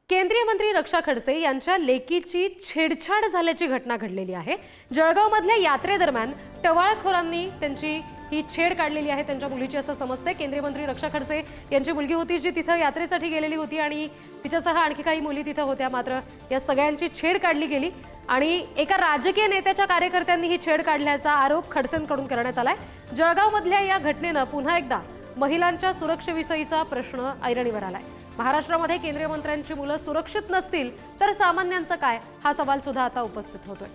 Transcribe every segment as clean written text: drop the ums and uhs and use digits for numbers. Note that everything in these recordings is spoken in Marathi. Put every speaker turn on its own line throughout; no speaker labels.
केंद्रीय मंत्री रक्षा खडसे यांच्या लेकीची छेडछाड झाल्याची घटना घडलेली आहे। जळगावमधल्या यात्रेदरम्यान टवाळखोरांनी त्यांची ही छेड काढलेली आहे त्यांच्या मुलीची असं समजते। केंद्रीय मंत्री रक्षा खडसे यांची मुलगी होती जी तिथे यात्रेसाठी गेलेली होती आणि तिच्यासह आणखी काही मुली तिथे होत्या। मात्र या सगळ्यांची छेड काढली गेली आणि एका राजकीय नेत्याच्या कार्यकर्त्यांनी ही छेड काढल्याचा आरोप खडसेंकडून करण्यात आलाय। जळगावमधल्या या घटनेनं पुन्हा एकदा महिलांच्या सुरक्षेविषयीचा प्रश्न ऐरणीवर आलाय। महाराष्ट्रामध्ये केंद्रीय मंत्र्यांची मुलं सुरक्षित नसतील तर सामान्यांचं काय, हा सवाल सुद्धा आता उपस्थित होतोय।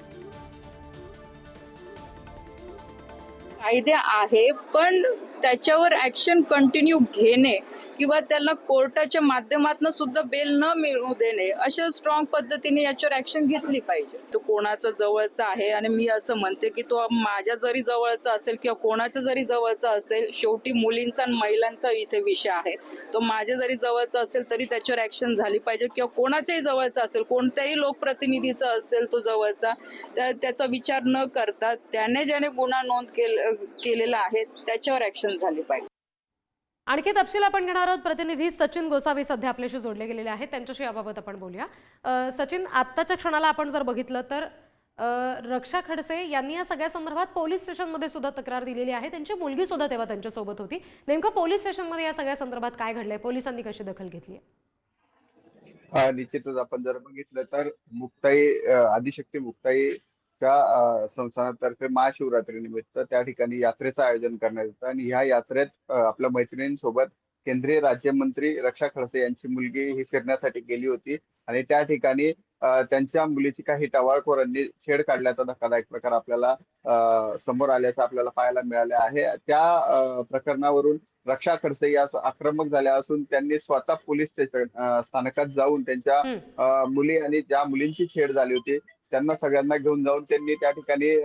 कायदे आहे पण त्याच्यावर ऍक्शन कंटिन्यू घेणे किंवा त्याला कोर्टाच्या माध्यमातून सुद्धा बेल न मिळू देणे अशा स्ट्रॉंग पद्धतीने याच्यावर ऍक्शन घेतली पाहिजे। तो कोणाचा जवळचा आहे आणि मी असं म्हणते की तो माझ्या जरी जवळचा असेल किंवा कोणाच्या जरी जवळचा असेल, शेवटी मुलींचा आणि महिलांचा इथे विषय आहे। तो माझ्या जरी जवळचा असेल तरी त्याच्यावर ऍक्शन झाली पाहिजे किंवा कोणाच्याही जवळचा असेल, कोणत्याही लोकप्रतिनिधीचा असेल तो जवळचा, त्याचा विचार न करता त्याने ज्याने गुन्हा नोंद केलेला आहे त्याच्यावर ऍक्शन झाली पाहिजे।
आणखी तपशील आपण घेणार आहोत। प्रतिनिधी सचिन गोसावी सध्या आपल्याशी जोडले गेलेले आहेत, त्यांच्याशी याबाबत आपण बोलूया। सचिन, आत्ताच्या क्षणाला आपण जर बघितलं तर रक्षा खडसे यांनी या सगळ्या संदर्भात पोलीस स्टेशनमध्ये सुद्धा तक्रार दिलेली आहे। त्यांची मुलगी सुद्धा तेव्हा त्यांच्यासोबत होती। नेमकं पोलीस स्टेशनमध्ये या सगळ्या संदर्भात काय घडलंय, पोलिसांनी कशी दखल घेतली आहे?
निश्चितच आपण जर बघितलं तर आदिशक्ती मुक्ताईच्या संस्थानातर्फे महाशिवरात्री निमित्त त्या ठिकाणी यात्रेचं आयोजन करण्यात येतं आणि ह्या यात्रेत आपल्या मैत्रिणींसोबत केंद्रीय राज्यमंत्री रक्षा खडसे यांची मुलगी ही फिरण्यासाठी गेली होती आणि त्या ठिकाणी त्यांच्या मुलीची काही टवाळखोरांनी छेड काढल्याचा धक्कादायक प्रकार आपल्याला समोर आल्याचं आपल्याला पाहायला मिळाले आहे। त्या प्रकरणावरून रक्षा खडसे या आक्रमक झाल्या असून त्यांनी स्वतः पोलीस स्टेशन स्थानकात जाऊन त्यांच्या मुली आणि ज्या मुलींची छेड झाली होती त्यांना सगळ्यांना घेऊन जाऊन त्यांनी त्या ठिकाणी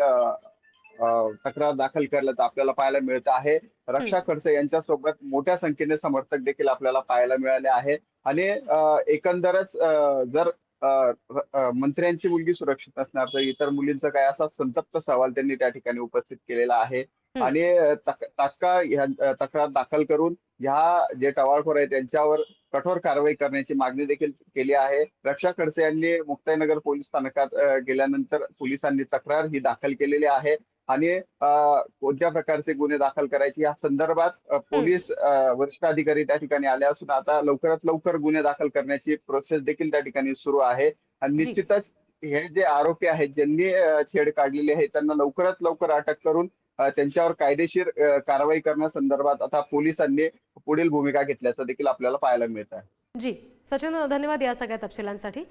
तक्रार दाखल करण्याचं आपल्याला पाहायला मिळत आहे। रक्षा खडसे यांच्यासोबत मोठ्या संख्येने समर्थक देखील आपल्याला पाहायला मिळाले आहे आणि एकंदरच जर मंत्र्यांची मुलगी सुरक्षित असणार तर इतर मुलींचा काय, असा संतप्त सवाल त्यांनी त्या ठिकाणी उपस्थित केलेला आहे आणि तात्काळ तक्रार दाखल करून ह्या जे टवाळखोर आहे त्यांच्यावर कठोर कारवाई करण्याची मागणी देखील केली आहे। रक्षा खडसे यांनी मुक्ताईनगर पोलीस स्थानकात गेल्यानंतर पोलिसांनी तक्रार ही दाखल केलेली आहे आणि कोणत्या प्रकारचे गुन्हे दाखल करायचे या संदर्भात पोलीस वरिष्ठ अधिकारी त्या ठिकाणी आले असून आता लवकरात लवकर गुन्हे दाखल करण्याची प्रोसेस देखील त्या ठिकाणी सुरू आहे आणि निश्चितच हे जे आरोपी आहेत ज्यांनी छेड काढलेली आहे त्यांना लवकरात लवकर अटक करून त्यांच्यावर कायदेशीर कारवाई करण्यासंदर्भात आता पोलिसांनी पुढील भूमिका घेतल्याचं देखील आपल्याला पाहायला मिळत आहे।
जी सचिन, धन्यवाद या सगळ्या तपशिलांसाठी।